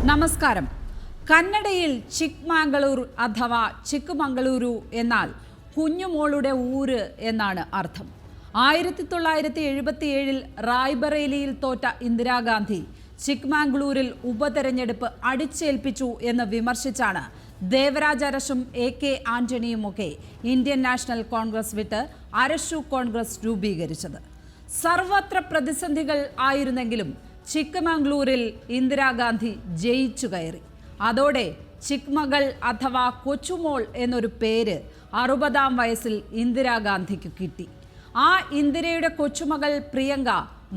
നമസ്കാരം. കന്നഡയിൽ ചിക്ക്മാംഗളൂർ അഥവാ ചിക്കുമംഗളൂരു എന്നാൽ കുഞ്ഞുമോളുടെ ഊര് എന്നാണ് അർത്ഥം. 1977 റായ്ബറേലിയിൽ തോറ്റ ഇന്ദിരാഗാന്ധി ചിക്ക്മാംഗളൂരിൽ ഉപതെരഞ്ഞെടുപ്പ് അടിച്ചേൽപ്പിച്ചു എന്ന് വിമർശിച്ചാണ് ദേവരാജ് അരശും AK ആന്റണിയുമൊക്കെ ഇന്ത്യൻ നാഷണൽ കോൺഗ്രസ് വിട്ട് അരശു കോൺഗ്രസ് രൂപീകരിച്ചത്. സർവത്ര പ്രതിസന്ധികൾ ആയിരുന്നെങ്കിലും ചിക്ക്മംഗളൂരിൽ ഇന്ദിരാഗാന്ധി ജയിച്ചു കയറി. അതോടെ ചിക്മകൾ അഥവാ കൊച്ചുമോൾ എന്നൊരു പേര് 60-ാം വയസ്സിൽ ഇന്ദിരാഗാന്ധിക്ക് കിട്ടി. ആ ഇന്ദിരയുടെ കൊച്ചുമകൾ പ്രിയങ്ക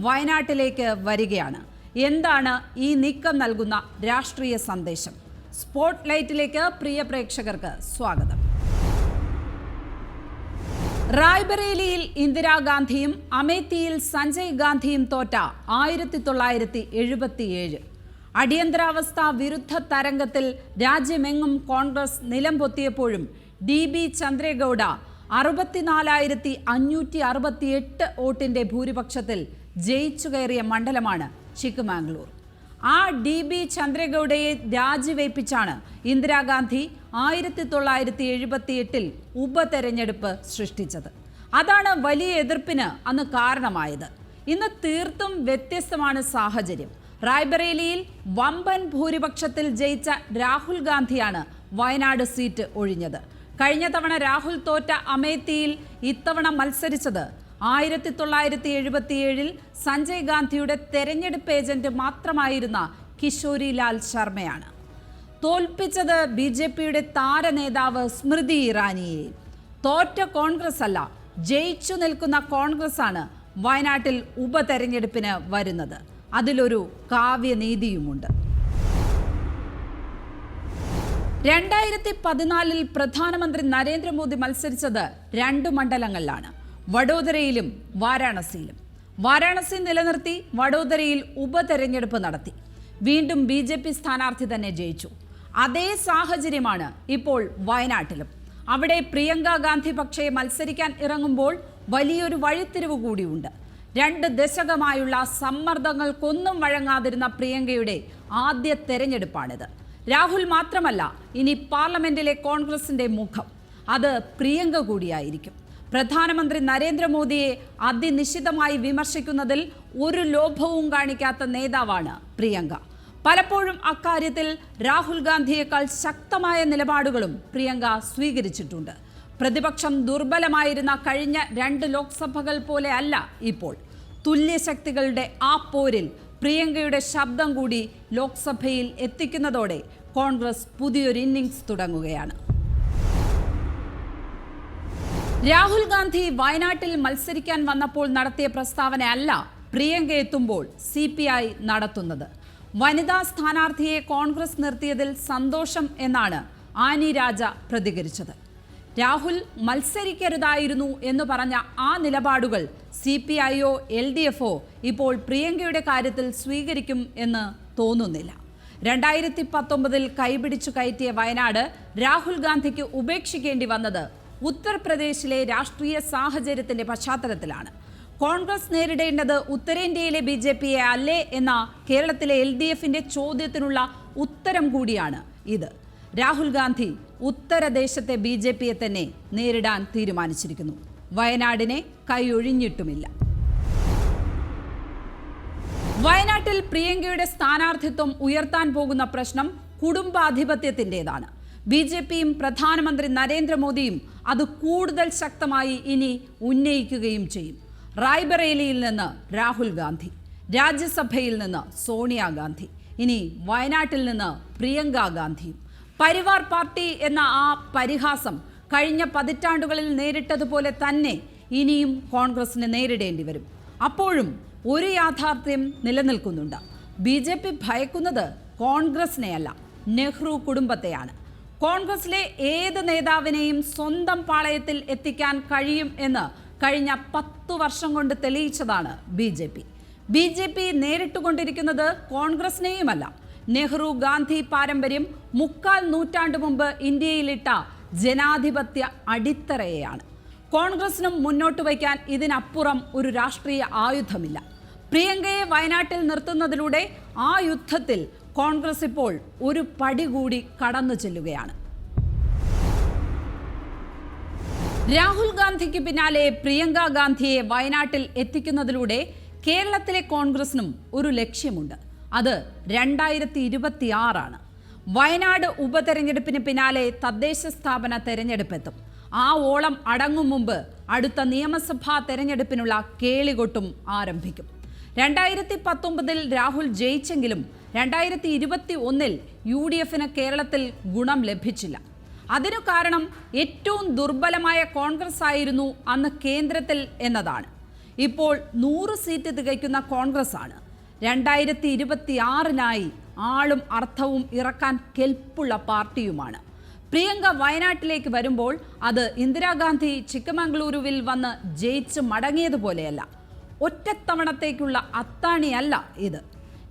വയനാട്ടിലേക്ക് വരികയാണ്. എന്താണ് ഈ നീക്കം നൽകുന്ന രാഷ്ട്രീയ സന്ദേശം? സ്പോട്ട് ലൈറ്റിലേക്ക് പ്രിയ പ്രേക്ഷകർക്ക് സ്വാഗതം. റായ്ബറേലിയിൽ ഇന്ദിരാഗാന്ധിയും അമേത്തിയിൽ സഞ്ജയ് ഗാന്ധിയും തോറ്റ 1977. അടിയന്തരാവസ്ഥ വിരുദ്ധ തരംഗത്തിൽ രാജ്യമെങ്ങും കോൺഗ്രസ് നിലംപൊത്തിയപ്പോഴും DB ചന്ദ്രേഗൌഡ 64,568 വോട്ടിന്റെ ഭൂരിപക്ഷത്തിൽ ജയിച്ചു കയറിയ മണ്ഡലമാണ് ചിക്ക്മാംഗളൂർ. ആ DB ചന്ദ്രേഗൌഡയെ രാജിവയ്പ്പിച്ചാണ് ഇന്ദിരാഗാന്ധി 1978 ഉപതെരഞ്ഞെടുപ്പ് സൃഷ്ടിച്ചത്. അതാണ് വലിയ എതിർപ്പിന് അന്ന് കാരണമായത്. ഇന്ന് തീർത്തും വ്യത്യസ്തമാണ് സാഹചര്യം. റായ്ബറേലിയിൽ വമ്പൻ ഭൂരിപക്ഷത്തിൽ ജയിച്ച രാഹുൽ ഗാന്ധിയാണ് വയനാട് സീറ്റ് ഒഴിഞ്ഞത്. കഴിഞ്ഞ തവണ രാഹുൽ തോറ്റ അമേത്തിയിൽ ഇത്തവണ മത്സരിച്ചത് 1977 സഞ്ജയ് ഗാന്ധിയുടെ തെരഞ്ഞെടുപ്പ് ഏജന്റ് മാത്രമായിരുന്ന കിഷോരി ലാൽ ശർമ്മയാണ്. തോൽപ്പിച്ചത് BJPയുടെ താരനേതാവ് സ്മൃതി ഇറാനിയെ. തോറ്റ കോൺഗ്രസ് അല്ല, ജയിച്ചു നിൽക്കുന്ന കോൺഗ്രസ് ആണ് വയനാട്ടിൽ ഉപതെരഞ്ഞെടുപ്പിന് വരുന്നത്. അതിലൊരു കാവ്യനീതിയുമുണ്ട്. 2014 പ്രധാനമന്ത്രി നരേന്ദ്രമോദി മത്സരിച്ചത് 2 മണ്ഡലങ്ങളിലാണ്, വഡോദരയിലും വാരാണസിയിലും. വാരാണസി നിലനിർത്തി വഡോദരയിൽ ഉപതെരഞ്ഞെടുപ്പ് നടത്തി. വീണ്ടും BJP സ്ഥാനാർത്ഥി തന്നെ ജയിച്ചു. അതേ സാഹചര്യമാണ് ഇപ്പോൾ വയനാട്ടിലും. അവിടെ പ്രിയങ്ക ഗാന്ധി പക്ഷേ മത്സരിക്കാൻ ഇറങ്ങുമ്പോൾ വലിയൊരു വഴിത്തിരിവ് കൂടിയുണ്ട്. 2 ദശകമായുള്ള സമ്മർദ്ദങ്ങൾക്കൊന്നും വഴങ്ങാതിരുന്ന പ്രിയങ്കയുടെ ആദ്യ തെരഞ്ഞെടുപ്പാണിത്. രാഹുൽ മാത്രമല്ല, ഇനി പാർലമെന്റിലെ കോൺഗ്രസിന്റെ മുഖം അത് പ്രിയങ്ക കൂടിയായിരിക്കും. പ്രധാനമന്ത്രി നരേന്ദ്രമോദിയെ അതിനിശിതമായി വിമർശിക്കുന്നതിൽ ഒരു ലോഭവും കാണിക്കാത്ത നേതാവാണ് പ്രിയങ്ക. പലപ്പോഴും അക്കാര്യത്തിൽ രാഹുൽ ഗാന്ധിയേക്കാൾ ശക്തമായ നിലപാടുകളും പ്രിയങ്ക സ്വീകരിച്ചിട്ടുണ്ട്. പ്രതിപക്ഷം ദുർബലമായിരുന്ന കഴിഞ്ഞ 2 ലോക്സഭകൾ പോലെ അല്ല ഇപ്പോൾ. തുല്യശക്തികളുടെ ആ പോരിൽ പ്രിയങ്കയുടെ ശബ്ദം കൂടി ലോക്സഭയിൽ എത്തിക്കുന്നതോടെ കോൺഗ്രസ് പുതിയൊരു ഇന്നിംഗ്സ് തുടങ്ങുകയാണ്. രാഹുൽ ഗാന്ധി വയനാട്ടിൽ മത്സരിക്കാൻ വന്നപ്പോൾ നടത്തിയ പ്രസ്താവനയല്ല പ്രിയങ്ക എത്തുമ്പോൾ CPI നടത്തുന്നത്. വനിതാ സ്ഥാനാർത്ഥിയെ കോൺഗ്രസ് നിർത്തിയതിൽ സന്തോഷം എന്നാണ് ആനി രാജ പ്രതികരിച്ചത്. രാഹുൽ മത്സരിക്കരുതായിരുന്നു എന്ന് പറഞ്ഞ ആ നിലപാടുകൾ CPIയോ LDFോ ഇപ്പോൾ പ്രിയങ്കയുടെ കാര്യത്തിൽ സ്വീകരിക്കും എന്ന് തോന്നുന്നില്ല. 2019 കൈപിടിച്ചു കയറ്റിയ വയനാട് രാഹുൽ ഗാന്ധിക്ക് ഉപേക്ഷിക്കേണ്ടി വന്നത് ഉത്തർപ്രദേശിലെ രാഷ്ട്രീയ സാഹചര്യത്തിന്റെ പശ്ചാത്തലത്തിലാണ്. കോൺഗ്രസ് നേരിടേണ്ടത് ഉത്തരേന്ത്യയിലെ BJPയെ അല്ലേ എന്ന കേരളത്തിലെ LDFന്റെ ചോദ്യത്തിനുള്ള ഉത്തരം കൂടിയാണ് ഇത്. രാഹുൽ ഗാന്ധി ഉത്തരദേശത്തെ BJPയെ തന്നെ നേരിടാൻ തീരുമാനിച്ചിരിക്കുന്നു. വയനാടിനെ കൈയൊഴിഞ്ഞിട്ടുമില്ല. വയനാട്ടിൽ പ്രിയങ്കയുടെ സ്ഥാനാർത്ഥിത്വം ഉയർത്താൻ പോകുന്ന പ്രശ്നം കുടുംബാധിപത്യത്തിൻ്റെതാണ്. BJPയും പ്രധാനമന്ത്രി നരേന്ദ്രമോദിയും അത് കൂടുതൽ ശക്തമായി ഇനി ഉന്നയിക്കുകയും ചെയ്യും. റായ്ബറേലിയിൽ നിന്ന് രാഹുൽ ഗാന്ധി, രാജ്യസഭയിൽ നിന്ന് സോണിയാഗാന്ധി, ഇനി വയനാട്ടിൽ നിന്ന് പ്രിയങ്ക ഗാന്ധിയും. പരിവാർ പാർട്ടി എന്ന ആ പരിഹാസം കഴിഞ്ഞ പതിറ്റാണ്ടുകളിൽ നേരിട്ടതുപോലെ തന്നെ ഇനിയും കോൺഗ്രസിന് നേരിടേണ്ടി വരും. അപ്പോഴും ഒരു യാഥാർത്ഥ്യം നിലനിൽക്കുന്നുണ്ട്. BJP ഭയക്കുന്നത് കോൺഗ്രസിനെയല്ല, നെഹ്റു കുടുംബത്തെയാണ്. കോൺഗ്രസിലെ ഏത് നേതാവിനെയും സ്വന്തം പാളയത്തിൽ എത്തിക്കാൻ കഴിയും എന്ന് കഴിഞ്ഞ 10 വർഷം കൊണ്ട് തെളിയിച്ചതാണ് BJP നേരിട്ടുകൊണ്ടിരിക്കുന്നത് കോൺഗ്രസിനെയുമല്ല, നെഹ്റു ഗാന്ധി പാരമ്പര്യം 3/4 നൂറ്റാണ്ട് മുമ്പ് ഇന്ത്യയിലിട്ട ജനാധിപത്യ അടിത്തറയെയാണ്. കോൺഗ്രസിനും മുന്നോട്ട് വയ്ക്കാൻ ഇതിനപ്പുറം ഒരു രാഷ്ട്രീയ ആയുധമില്ല. പ്രിയങ്കയെ വയനാട്ടിൽ നിർത്തുന്നതിലൂടെ ആ യുദ്ധത്തിൽ കോൺഗ്രസ് ഇപ്പോൾ ഒരു പടി കൂടി കടന്നു ചെല്ലുകയാണ്. രാഹുൽ ഗാന്ധിക്ക് പിന്നാലെ പ്രിയങ്ക ഗാന്ധിയെ വയനാട്ടിൽ എത്തിക്കുന്നതിലൂടെ കേരളത്തിലെ കോൺഗ്രസിനും ഒരു ലക്ഷ്യമുണ്ട്. അത് 2026 വയനാട് ഉപതെരഞ്ഞെടുപ്പിന് പിന്നാലെ തദ്ദേശ സ്ഥാപന തെരഞ്ഞെടുപ്പെത്തും. ആ ഓളം അടങ്ങും മുമ്പ് അടുത്ത നിയമസഭാ തെരഞ്ഞെടുപ്പിനുള്ള കേളികൊട്ടും ആരംഭിക്കും. 2019 രാഹുൽ ജയിച്ചെങ്കിലും 2021 UDF-ന് കേരളത്തിൽ ഗുണം ലഭിച്ചില്ല. അതിനു കാരണം ഏറ്റവും ദുർബലമായ കോൺഗ്രസ് ആയിരുന്നു അന്ന് കേന്ദ്രത്തിൽ എന്നതാണ്. ഇപ്പോൾ 100 സീറ്റ് തികയ്ക്കുന്ന കോൺഗ്രസ് ആണ് 2026 ആളും അർത്ഥവും ഇറക്കാൻ കെൽപ്പുള്ള പാർട്ടിയുമാണ്. പ്രിയങ്ക വയനാട്ടിലേക്ക് വരുമ്പോൾ അത് ഇന്ദിരാഗാന്ധി ചിക്കമംഗളൂരുവിൽ വന്ന് ജയിച്ച് മടങ്ങിയതുപോലെയല്ല. ഒറ്റത്തവണത്തേക്കുള്ള അത്താണിയല്ല ഇത്.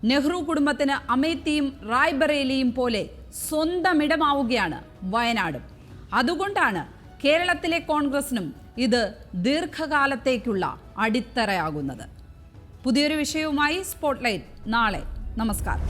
നെഹ്റു കുടുംബത്തിന് അമേത്തിയും റായ്ബറേലിയും പോലെ സ്വന്തം ഇടമാവുകയാണ് വയനാടും. അതുകൊണ്ടാണ് കേരളത്തിലെ കോൺഗ്രസിനും ഇത് ദീർഘകാലത്തേക്കുള്ള അടിത്തറയാകുന്നത്. പുതിയൊരു വിഷയവുമായി സ്പോട്ട്ലൈറ്റ് നാളെ. നമസ്കാരം.